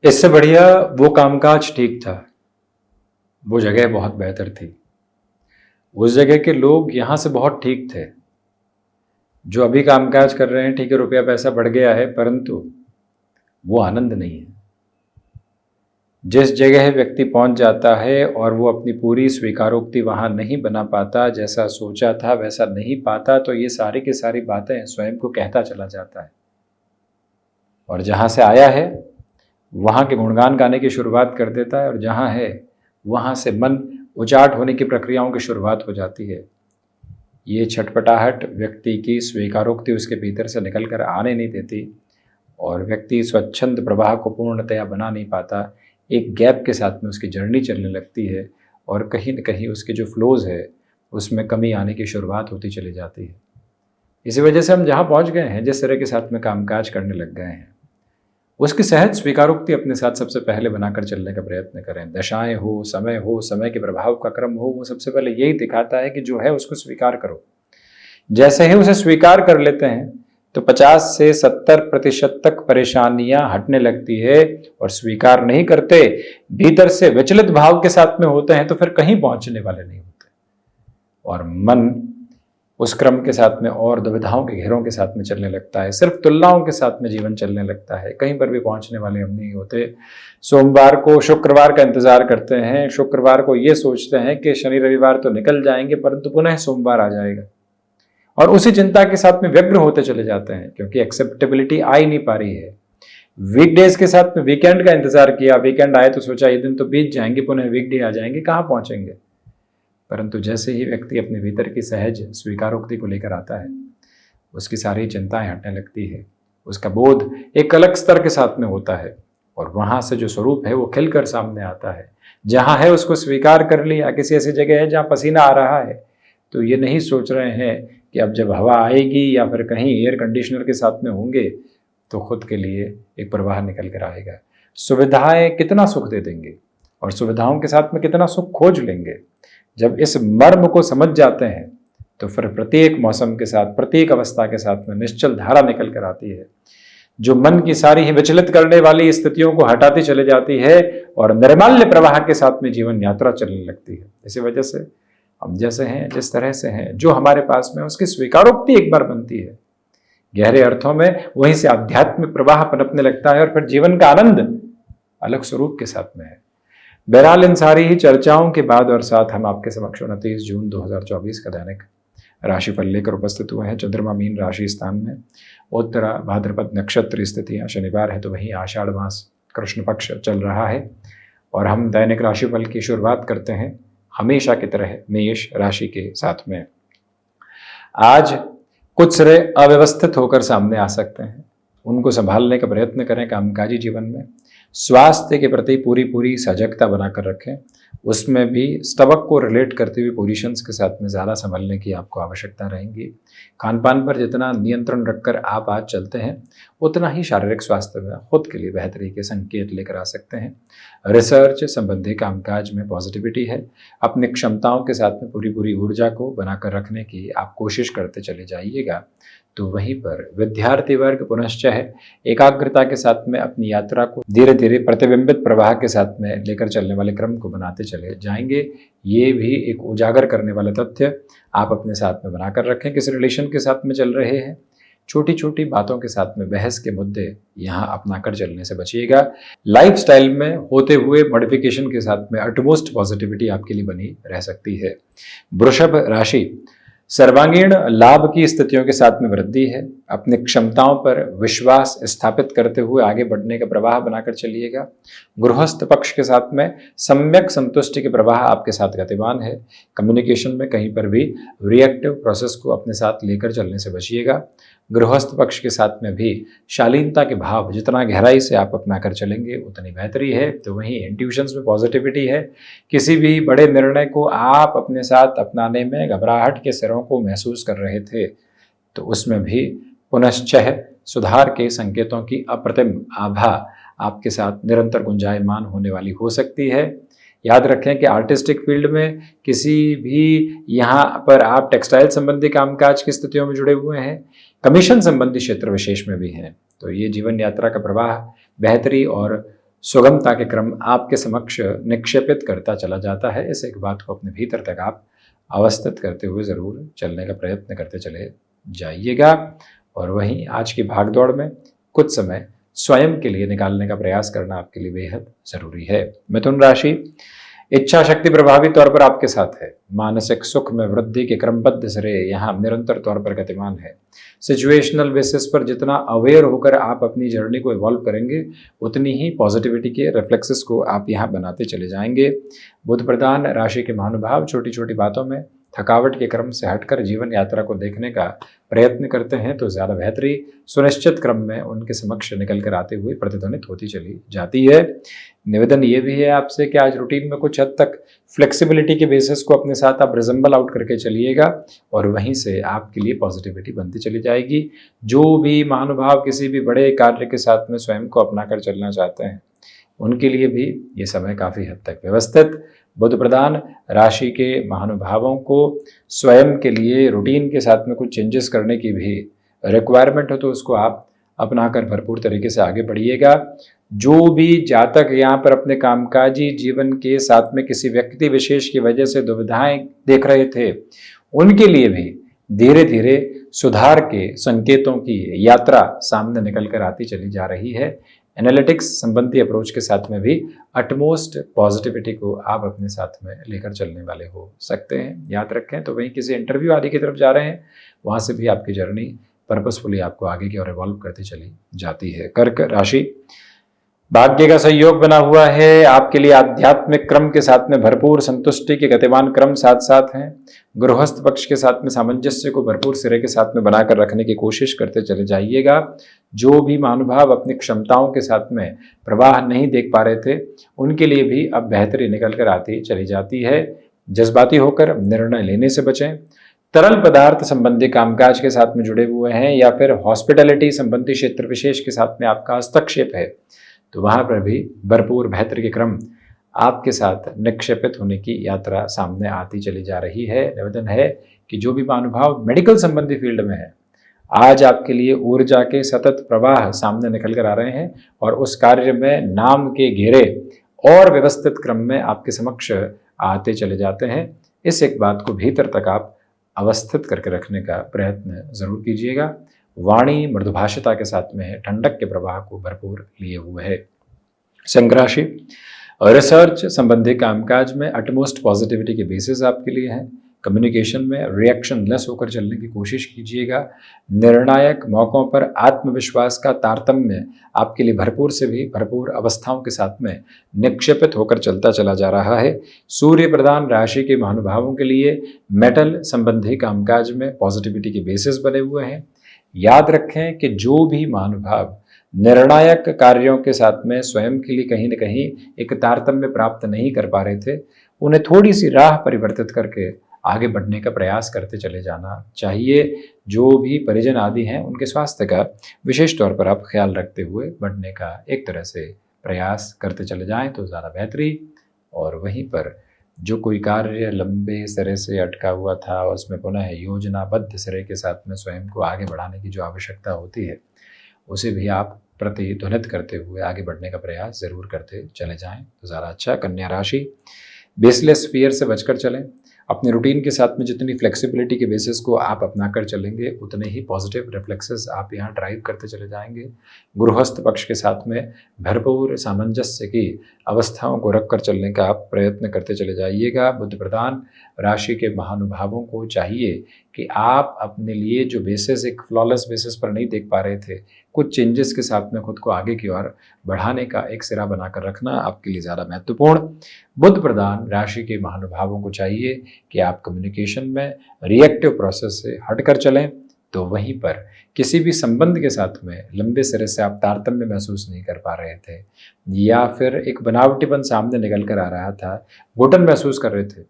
इससे बढ़िया वो कामकाज ठीक था, वो जगह बहुत बेहतर थी। उस जगह के लोग यहाँ से बहुत ठीक थे। जो अभी कामकाज कर रहे हैं, ठीक है, रुपया पैसा बढ़ गया है, परंतु वो आनंद नहीं है। जिस जगह व्यक्ति पहुंच जाता है और वो अपनी पूरी स्वीकारोक्ति वहां नहीं बना पाता, जैसा सोचा था वैसा नहीं पाता, तो ये सारी की सारी बातें स्वयं को कहता चला जाता है। और जहां से आया है वहां के गुणगान गाने की शुरुआत कर देता है, और जहां है वहां से मन उचाट होने की प्रक्रियाओं की शुरुआत हो जाती है। ये छटपटाहट व्यक्ति की स्वीकारोक्ति उसके भीतर से निकल कर आने नहीं देती, और व्यक्ति स्वच्छंद प्रवाह को पूर्णतया बना नहीं पाता। एक गैप के साथ में उसकी जर्नी चलने लगती है, और कहीं न कहीं उसके जो फ्लोज़ है उसमें कमी आने की शुरुआत होती चली जाती है। इसी वजह से हम जहाँ पहुँच गए हैं, जिस तरह के साथ में कामकाज करने लग गए हैं, उसकी सहज स्वीकारोक्ति अपने साथ सबसे पहले बनाकर चलने का प्रयत्न करें। दशाएं हो, समय के प्रभाव का क्रम हो, वो सबसे पहले यही दिखाता है कि जो है उसको स्वीकार करो। जैसे ही उसे स्वीकार कर लेते हैं तो 50 से 70% तक परेशानियां हटने लगती है, और स्वीकार नहीं करते, भीतर से विचलित भाव के साथ में होते हैं, तो फिर कहीं पहुंचने वाले नहीं होते, और मन उस क्रम के साथ में और दुविधाओं के घेरों के साथ में चलने लगता है। सिर्फ तुलनाओं के साथ में जीवन चलने लगता है, कहीं पर भी पहुंचने वाले हम नहीं होते। सोमवार को शुक्रवार का इंतजार करते हैं, शुक्रवार को ये सोचते हैं कि शनि रविवार तो निकल जाएंगे, परंतु पुनः सोमवार आ जाएगा, और उसी चिंता के साथ में व्यग्र होते चले जाते हैं, क्योंकि एक्सेप्टेबिलिटी आ ही नहीं पा रही है। वीकडेज के साथ में वीकेंड का इंतजार किया, वीकेंड आए तो सोचा ये दिन तो बीत जाएंगे, पुनः वीकडे आ जाएंगे, कहाँ पहुंचेंगे। परंतु जैसे ही व्यक्ति अपने भीतर की सहज स्वीकारोक्ति को लेकर आता है, उसकी सारी चिंताएं हटने लगती है, उसका बोध एक अलग स्तर के साथ में होता है, और वहां से जो स्वरूप है वो खिलकर सामने आता है। जहां है उसको स्वीकार कर लिया। किसी ऐसी जगह है जहां पसीना आ रहा है, तो ये नहीं सोच रहे हैं कि अब जब हवा आएगी या फिर कहीं एयर कंडीशनर के साथ में होंगे तो खुद के लिए एक प्रवाह निकल कर आएगा। सुविधाएं कितना सुख दे देंगे, और सुविधाओं के साथ में कितना सुख खोज लेंगे। जब इस मर्म को समझ जाते हैं तो फिर प्रत्येक मौसम के साथ, प्रत्येक अवस्था के साथ में निश्चल धारा निकल कर आती है, जो मन की सारी ही विचलित करने वाली स्थितियों को हटाती चली जाती है, और निर्माल्य प्रवाह के साथ में जीवन यात्रा चलने लगती है। इसी वजह से हम जैसे हैं, जिस तरह से हैं, जो हमारे पास में, उसकी स्वीकारोक्ति एक बार बनती है, गहरे अर्थों में वहीं से आध्यात्मिक प्रवाह पनपने लगता है, और फिर जीवन का आनंद अलग स्वरूप के साथ में है। बहरहाल इन सारी ही चर्चाओं के बाद और साथ हम आपके समक्ष 29 जून 2024 का दैनिक राशिफल लेकर उपस्थित हुए हैं। चंद्रमा मीन राशि स्थान में, उत्तरा भाद्रपद नक्षत्र स्थितियां, शनिवार है तो वहीं आषाढ़ मास कृष्ण पक्ष चल रहा है, और हम दैनिक राशिफल की शुरुआत करते हैं हमेशा की तरह मेष राशि के साथ में। आज कुछ सिरे अव्यवस्थित होकर सामने आ सकते हैं, उनको संभालने का प्रयत्न करें। कामकाजी जीवन में स्वास्थ्य के प्रति पूरी सजगता बनाकर रखें, उसमें भी स्टमक को रिलेट करते हुए पोजीशंस के साथ में ज़्यादा संभलने की आपको आवश्यकता रहेगी। खान पान पर जितना नियंत्रण रखकर आप आज चलते हैं, उतना ही शारीरिक स्वास्थ्य में खुद के लिए बेहतरी के संकेत लेकर आ सकते हैं। रिसर्च संबंधी कामकाज में पॉजिटिविटी है। अपनी क्षमताओं के साथ में पूरी ऊर्जा को बनाकर रखने की आप कोशिश करते चले जाइएगा। तो वहीं पर विद्यार्थी वर्ग पुनश्च है, एकाग्रता के साथ में अपनी यात्रा को धीरे धीरे प्रतिबिंबित प्रवाह के साथ में लेकर चलने वाले क्रम को बनाते चले जाएंगे। ये भी एक उजागर करने वाला तथ्य आप अपने साथ में बनाकर रखें। किसी रिलेशन के साथ में चल रहे हैं, छोटी बातों के साथ में बहस के मुद्दे यहाँ अपनाकर चलने से बचिएगा। लाइफस्टाइल में होते हुए मॉडिफिकेशन के साथ में अटमोस्ट पॉजिटिविटी आपके लिए बनी रह सकती है। वृषभ राशि, सर्वांगीण लाभ की स्थितियों के साथ में वृद्धि है। अपनी क्षमताओं पर विश्वास स्थापित करते हुए आगे बढ़ने का प्रवाह बनाकर चलिएगा। गृहस्थ पक्ष के साथ में सम्यक संतुष्टि के प्रवाह आपके साथ गतिमान है। कम्युनिकेशन में कहीं पर भी रिएक्टिव प्रोसेस को अपने साथ लेकर चलने से बचिएगा। गृहस्थ पक्ष के साथ में भी शालीनता के भाव जितना गहराई से आप अपना कर चलेंगे उतनी बेहतरी है। तो वहीं इंट्यूशंस में पॉजिटिविटी है। किसी भी बड़े निर्णय को आप अपने साथ अपनाने में घबराहट के सिरों को महसूस कर रहे थे, तो उसमें भी पुनश्च सुधार के संकेतों की अप्रतिम आभा आपके साथ निरंतर गुंजायमान होने वाली हो सकती है। याद रखें कि आर्टिस्टिक फील्ड में किसी भी यहाँ पर आप टेक्सटाइल संबंधी कामकाज की स्थितियों में जुड़े हुए हैं, कमीशन संबंधी क्षेत्र विशेष में भी हैं, तो ये जीवन यात्रा का प्रवाह बेहतरी और सुगमता के क्रम आपके समक्ष निक्षेपित करता चला जाता है। इस एक बात को अपने भीतर तक आप अवस्थित करते हुए ज़रूर चलने का प्रयत्न करते चले जाइएगा। और वहीं आज की भागदौड़ में कुछ समय स्वयं के लिए निकालने का प्रयास करना आपके लिए बेहद ज़रूरी है। मिथुन राशि, इच्छा शक्ति प्रभावी तौर पर आपके साथ है। मानसिक सुख में वृद्धि के क्रमबद्ध श्रेय यहाँ निरंतर तौर पर गतिमान है। सिचुएशनल बेसिस पर जितना अवेयर होकर आप अपनी जर्नी को इवॉल्व करेंगे, उतनी ही पॉजिटिविटी के रिफ्लेक्सेस को आप यहाँ बनाते चले जाएंगे। बुध प्रधान राशि के महानुभाव छोटी छोटी बातों में थकावट के क्रम से हटकर जीवन यात्रा को देखने का प्रयत्न करते हैं तो ज़्यादा बेहतरी सुनिश्चित क्रम में उनके समक्ष निकल कर आते हुए प्रतिध्वनित होती चली जाती है। निवेदन ये भी है आपसे कि आज रूटीन में कुछ हद तक फ्लेक्सिबिलिटी के बेसिस को अपने साथ आप रिजम्बल आउट करके चलिएगा और वहीं से आपके लिए पॉजिटिविटी बनती चली जाएगी। जो भी महानुभाव किसी भी बड़े कार्य के साथ में स्वयं को अपना कर चलना चाहते हैं, उनके लिए भी ये समय काफ़ी हद तक व्यवस्थित। बुध प्रधान राशि के महानुभावों को स्वयं के लिए रूटीन के साथ में कुछ चेंजेस करने की भी रिक्वायरमेंट हो तो उसको आप अपनाकर भरपूर तरीके से आगे बढ़िएगा। जो भी जातक यहाँ पर अपने कामकाजी जीवन के साथ में किसी व्यक्ति विशेष की वजह से दुविधाएं देख रहे थे, उनके लिए भी धीरे धीरे सुधार के संकेतों की यात्रा सामने निकल कर आती चली जा रही है। एनालिटिक्स संबंधी अप्रोच के साथ में भी अटमोस्ट पॉजिटिविटी को आप अपने साथ में लेकर चलने वाले हो सकते हैं। याद रखें तो वहीं किसी इंटरव्यू आदि की तरफ जा रहे हैं, वहाँ से भी आपकी जर्नी पर्पसफुली आपको आगे की ओर इवॉल्व करती चली जाती है। कर्क राशि, भाग्य का सहयोग बना हुआ है। आपके लिए आध्यात्मिक क्रम के साथ में भरपूर संतुष्टि के गतिमान क्रम साथ साथ हैं। गृहस्थ पक्ष के साथ में सामंजस्य को भरपूर सिरे के साथ में बनाकर रखने की कोशिश करते चले जाइएगा। जो भी महानुभाव अपनी क्षमताओं के साथ में प्रवाह नहीं देख पा रहे थे, उनके लिए भी अब बेहतरी निकल कर आती चली जाती है। जज्बाती होकर निर्णय लेने से बचें। तरल पदार्थ संबंधी कामकाज के साथ में जुड़े हुए हैं या फिर हॉस्पिटैलिटी संबंधी क्षेत्र विशेष के साथ में आपका हस्तक्षेप है, तो वहाँ पर भी भरपूर बेहतरी के क्रम आपके साथ निक्षेपित होने की यात्रा सामने आती चली जा रही है। निवेदन है कि जो भी महानुभाव मेडिकल संबंधी फील्ड में है, आज आपके लिए ऊर्जा के सतत प्रवाह सामने निकल कर आ रहे हैं और उस कार्य में नाम के घेरे और व्यवस्थित क्रम में आपके समक्ष आते चले जाते हैं। इस एक बात को भीतर तक आप अवस्थित करके रखने का प्रयत्न जरूर कीजिएगा। वाणी मृदुभाषिता के साथ में है, ठंडक के प्रवाह को भरपूर लिए हुए है। सिंह राशि, रिसर्च संबंधी कामकाज में अटमोस्ट पॉजिटिविटी के बेसिस आपके लिए हैं। कम्युनिकेशन में रिएक्शन लेस होकर चलने की कोशिश कीजिएगा। निर्णायक मौकों पर आत्मविश्वास का तारतम्य आपके लिए भरपूर से भी भरपूर अवस्थाओं के साथ में निक्षेपित होकर चलता चला जा रहा है। सूर्य प्रधान राशि के महानुभावों के लिए मेटल संबंधी कामकाज में पॉजिटिविटी के बेसिस बने हुए हैं। याद रखें कि जो भी महानुभाव निर्णायक कार्यों के साथ में स्वयं के लिए कहीं न कहीं एक तारतम्य प्राप्त नहीं कर पा रहे थे, उन्हें थोड़ी सी राह परिवर्तित करके आगे बढ़ने का प्रयास करते चले जाना चाहिए। जो भी परिजन आदि हैं, उनके स्वास्थ्य का विशेष तौर पर आप ख्याल रखते हुए बढ़ने का एक तरह से प्रयास करते चले जाएं तो ज़्यादा बेहतरी। और वहीं पर जो कोई कार्य लंबे सिरे से अटका हुआ था, उसमें पुनः योजनाबद्ध सिरे के साथ में स्वयं को आगे बढ़ाने की जो आवश्यकता होती है, उसे भी आप प्रतिध्वनित करते हुए आगे बढ़ने का प्रयास जरूर करते चले जाएं तो ज़्यादा अच्छा। कन्या राशि, बेसलेस फियर से बचकर चलें। अपने रूटीन के साथ में जितनी फ्लेक्सिबिलिटी के बेसिस को आप अपना कर चलेंगे, उतने ही पॉजिटिव रिफ्लेक्सेस आप यहाँ ड्राइव करते चले जाएंगे। गृहस्थ पक्ष के साथ में भरपूर सामंजस्य की अवस्थाओं को रख कर चलने का आप प्रयत्न करते चले जाइएगा। बुध प्रधान राशि के महानुभावों को चाहिए कि आप अपने लिए जो बेसिस एक फ्लॉलेस बेसिस पर नहीं देख पा रहे थे, कुछ चेंजेस के साथ में खुद को आगे की ओर बढ़ाने का एक सिरा बनाकर रखना आपके लिए ज़्यादा महत्वपूर्ण। बुध प्रधान राशि के महानुभावों को चाहिए कि आप कम्युनिकेशन में रिएक्टिव प्रोसेस से हटकर चलें, तो वहीं पर किसी भी संबंध के साथ में लंबे सिरे से आप तारतम्य महसूस नहीं कर पा रहे थे या फिर एक बनावटीपन सामने निकल कर आ रहा था, घुटन महसूस कर रहे थे,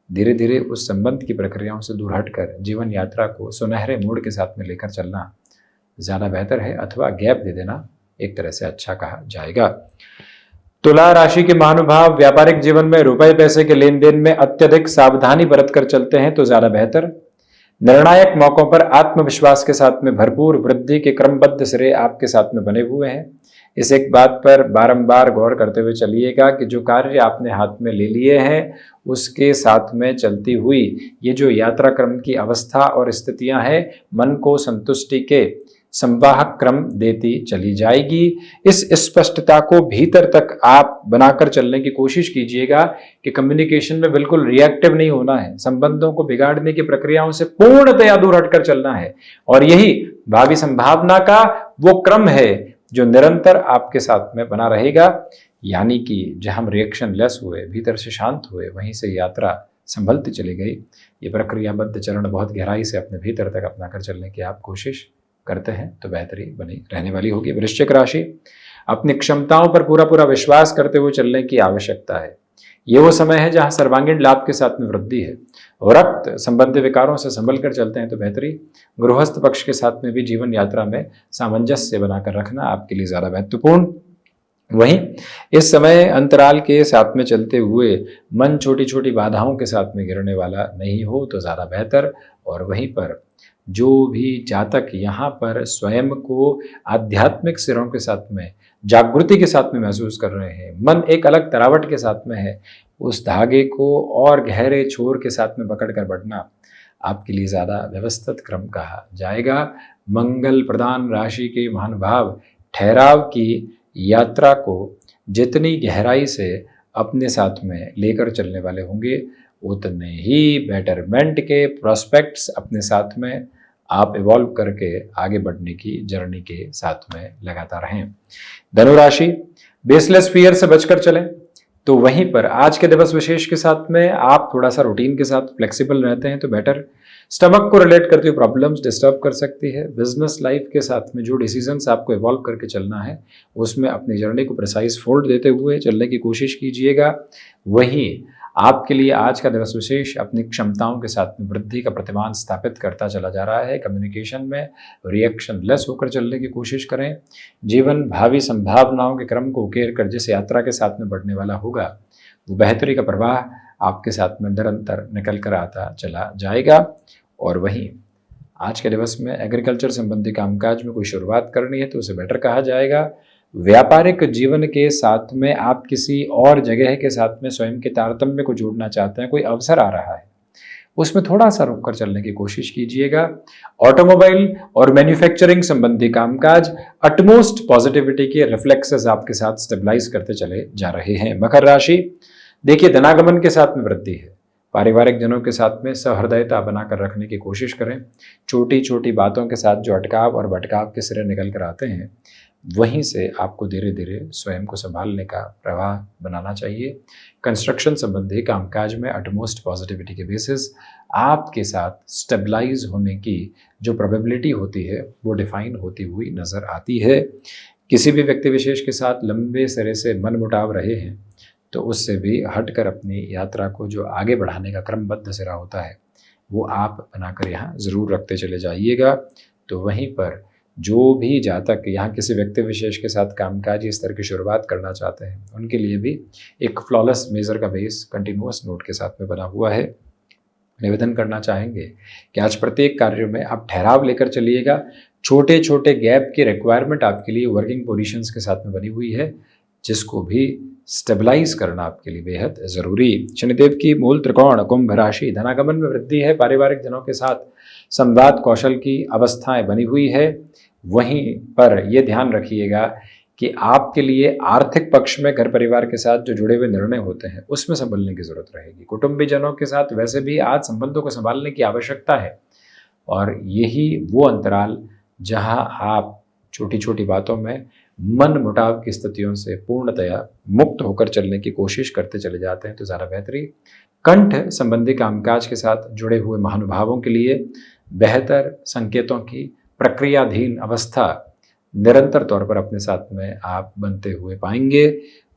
धीरे धीरे उस संबंध की प्रक्रियाओं से दूर हटकर जीवन यात्रा को सुनहरे मोड़ के साथ में लेकर चलना ज़्यादा बेहतर है, अथवा गैप दे देना एक तरह से अच्छा कहा जाएगा। तुला राशि के महानुभाव व्यापारिक जीवन में रुपए पैसे के लेन देन में अत्यधिक सावधानी बरत कर चलते हैं तो ज़्यादा बेहतर। निर्णायक मौकों पर आत्मविश्वास के साथ में भरपूर वृद्धि के क्रमबद्ध सिरे आपके साथ में बने हुए हैं। इस एक बात पर बारंबार गौर करते हुए चलिएगा कि जो कार्य आपने हाथ में ले लिए हैं उसके साथ में चलती हुई ये जो यात्रा क्रम की अवस्था और स्थितियां हैं मन को संतुष्टि के संवाहक क्रम देती चली जाएगी। इस स्पष्टता को भीतर तक आप बनाकर चलने की कोशिश कीजिएगा कि कम्युनिकेशन में बिल्कुल रिएक्टिव नहीं होना है, संबंधों को बिगाड़ने की प्रक्रियाओं से पूर्णतया दूर हटकर चलना है। और यही भावी संभावना का वो क्रम है जो निरंतर आपके साथ में बना रहेगा। यानी कि जहां हम रिएक्शन लेस हुए, भीतर से शांत हुए, वहीं से यात्रा संभलती चली गई। ये प्रक्रियाबद्ध चरण बहुत गहराई से अपने भीतर तक अपनाकर चलने की आप कोशिश करते हैं तो बेहतरी बनी रहने वाली होगी। वृश्चिक राशि, अपनी क्षमताओं पर पूरा पूरा विश्वास करते हुए चलने की आवश्यकता है। ये वो समय है जहां सर्वांगीण लाभ के साथ में वृद्धि है। रक्त संबंधी विकारों से संभल कर चलते हैं तो बेहतरी। गृहस्थ पक्ष के साथ में भी जीवन यात्रा में सामंजस्य बनाकर रखना आपके लिए ज्यादा महत्वपूर्ण। वहीं इस समय अंतराल के साथ में चलते हुए मन छोटी छोटी बाधाओं के साथ में गिरने वाला नहीं हो तो ज्यादा बेहतर। और वहीं पर जो भी जातक यहाँ पर स्वयं को आध्यात्मिक सिरों के साथ में जागृति के साथ में महसूस कर रहे हैं, मन एक अलग तरावट के साथ में है, उस धागे को और गहरे छोर के साथ में पकड़ कर बढ़ना आपके लिए ज़्यादा व्यवस्थित क्रम कहा जाएगा। मंगल प्रदान राशि के महानुभाव ठहराव की यात्रा को जितनी गहराई से अपने साथ में लेकर चलने वाले होंगे उतने ही बेटरमेंट के प्रोस्पेक्ट्स अपने साथ में आप इवॉल्व करके आगे बढ़ने की जर्नी के साथ में लगातार रहें। धनुराशि, बेसलेस फियर से बचकर चलें तो वहीं पर आज के दिवस विशेष के साथ में आप थोड़ा सा रूटीन के साथ फ्लेक्सिबल रहते हैं तो बेटर। स्टमक को रिलेट करती हुई प्रॉब्लम्स डिस्टर्ब कर सकती है। बिजनेस लाइफ के साथ में जो डिसीजंस आपको इवॉल्व करके चलना है उसमें अपनी जर्नी को प्रिसाइज फोल्ड देते हुए चलने की कोशिश कीजिएगा। वहीं आपके लिए आज का दिवस विशेष अपनी क्षमताओं के साथ में वृद्धि का प्रतिमान स्थापित करता चला जा रहा है। कम्युनिकेशन में रिएक्शन लेस होकर चलने की कोशिश करें। जीवन भावी संभावनाओं के क्रम को उकेर कर जिस यात्रा के साथ में बढ़ने वाला होगा वो बेहतरी का प्रवाह आपके साथ में निरंतर निकल कर आता चला जाएगा। और वहीं आज के दिवस में एग्रीकल्चर संबंधी कामकाज में कोई शुरुआत करनी है तो उसे बेटर कहा जाएगा। व्यापारिक जीवन के साथ में आप किसी और जगह के साथ में स्वयं के तारतम्य को जोड़ना चाहते हैं, कोई अवसर आ रहा है, उसमें थोड़ा सा रुक कर चलने की कोशिश कीजिएगा। ऑटोमोबाइल और मैन्युफैक्चरिंग संबंधी कामकाज अटमोस्ट पॉजिटिविटी के रिफ्लेक्सेस आपके साथ स्टेबलाइज करते चले जा रहे हैं। मकर राशि, देखिए धनागमन के साथ में वृद्धि है। पारिवारिक जनों के साथ में सहृदयता बनाकर रखने की कोशिश करें। छोटी छोटी बातों के साथ जो अटकाव और भटकाव के सिरे निकल कर आते हैं वहीं से आपको धीरे धीरे स्वयं को संभालने का प्रवाह बनाना चाहिए। कंस्ट्रक्शन संबंधी कामकाज में अटमोस्ट पॉजिटिविटी के बेसिस आपके साथ स्टेबलाइज होने की जो प्रोबेबिलिटी होती है वो डिफाइन होती हुई नज़र आती है। किसी भी व्यक्ति विशेष के साथ लंबे सिरे से मनमुटाव रहे हैं तो उससे भी हटकर अपनी यात्रा को जो आगे बढ़ाने का क्रमबद्ध सिरा होता है वो आप बनाकर यहाँ ज़रूर रखते चले जाइएगा। तो वहीं पर जो भी जातक यहाँ किसी व्यक्ति विशेष के साथ कामकाजी स्तर की शुरुआत करना चाहते हैं उनके लिए भी एक फ्लॉलेस मेजर का बेस कंटिन्यूअस नोट के साथ में बना हुआ है। निवेदन करना चाहेंगे कि आज प्रत्येक कार्य में आप ठहराव लेकर चलिएगा। छोटे छोटे गैप की रिक्वायरमेंट आपके लिए वर्किंग पोजीशंस के साथ में बनी हुई है जिसको भी स्टेबलाइज करना आपके लिए बेहद ज़रूरी। शनिदेव की मूल त्रिकोण कुंभ राशि, धनागमन में वृद्धि है। पारिवारिक जनों के साथ संवाद कौशल की अवस्थाएं बनी हुई है। वहीं पर यह ध्यान रखिएगा कि आपके लिए आर्थिक पक्ष में घर परिवार के साथ जो जुड़े हुए निर्णय होते हैं उसमें संभलने की जरूरत रहेगी। कुटुंबीजनों के साथ वैसे भी आज संबंधों को संभालने की आवश्यकता है और यही वो अंतराल जहां आप छोटी छोटी बातों में मन मुटाव की स्थितियों से पूर्णतया मुक्त होकर चलने की कोशिश करते चले जाते हैं तो ज़्यादा बेहतरी। कंठ संबंधी कामकाज के साथ जुड़े हुए महानुभावों के लिए बेहतर संकेतों की प्रक्रियाधीन अवस्था निरंतर तौर पर अपने साथ में आप बनते हुए पाएंगे।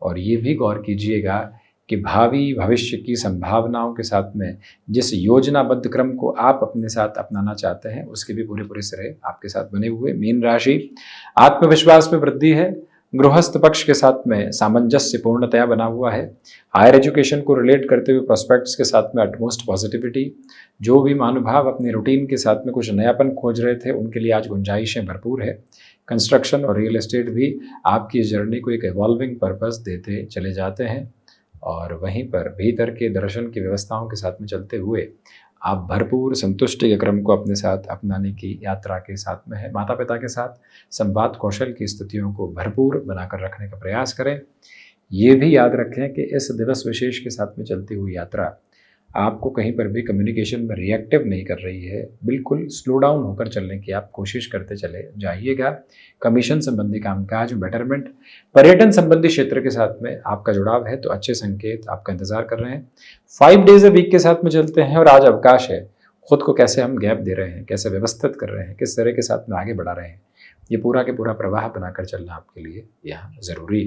और ये भी गौर कीजिएगा कि भावी भविष्य की संभावनाओं के साथ में जिस योजनाबद्ध क्रम को आप अपने साथ अपनाना चाहते हैं उसके भी पूरे पूरे सिरे आपके साथ बने हुए। मीन राशि, आत्मविश्वास में वृद्धि है। गृहस्थ पक्ष के साथ में सामंजस्य पूर्णतया बना हुआ है। हायर एजुकेशन को रिलेट करते हुए प्रोस्पेक्ट्स के साथ में अटमोस्ट पॉजिटिविटी। जो भी महानुभाव अपने रूटीन के साथ में कुछ नयापन खोज रहे थे उनके लिए आज गुंजाइशें भरपूर है। कंस्ट्रक्शन और रियल एस्टेट भी आपकी इस जर्नी को एक इवॉल्विंग पर्पस देते चले जाते हैं। और वहीं पर भीतर के दर्शन की व्यवस्थाओं के साथ में चलते हुए आप भरपूर संतुष्टि के क्रम को अपने साथ अपनाने की यात्रा के साथ में है। माता पिता के साथ संवाद कौशल की स्थितियों को भरपूर बनाकर रखने का प्रयास करें। ये भी याद रखें कि इस दिवस विशेष के साथ में चलती हुई यात्रा आपको कहीं पर भी कम्युनिकेशन में रिएक्टिव नहीं कर रही है। बिल्कुल स्लो डाउन होकर चलने की आप कोशिश करते चले जाइएगा। कमीशन संबंधी कामकाज, बेटरमेंट, पर्यटन संबंधी क्षेत्र के साथ में आपका जुड़ाव है तो अच्छे संकेत आपका इंतजार कर रहे हैं। 5 डेज अ वीक के साथ में चलते हैं और आज अवकाश है। खुद को कैसे हम गैप दे रहे हैं, कैसे व्यवस्थित कर रहे हैं, किस तरह के साथ में आगे बढ़ा रहे हैं, ये पूरा के पूरा प्रवाह बनाकर चलना आपके लिए यहाँ ज़रूरी।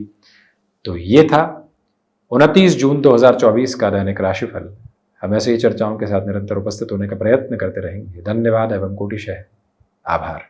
तो ये था 29 जून 2024 का दैनिक राशिफल। हम ऐसे ही चर्चाओं के साथ निरंतर उपस्थित होने का प्रयत्न करते रहेंगे। धन्यवाद एवं कोटिशः आभार।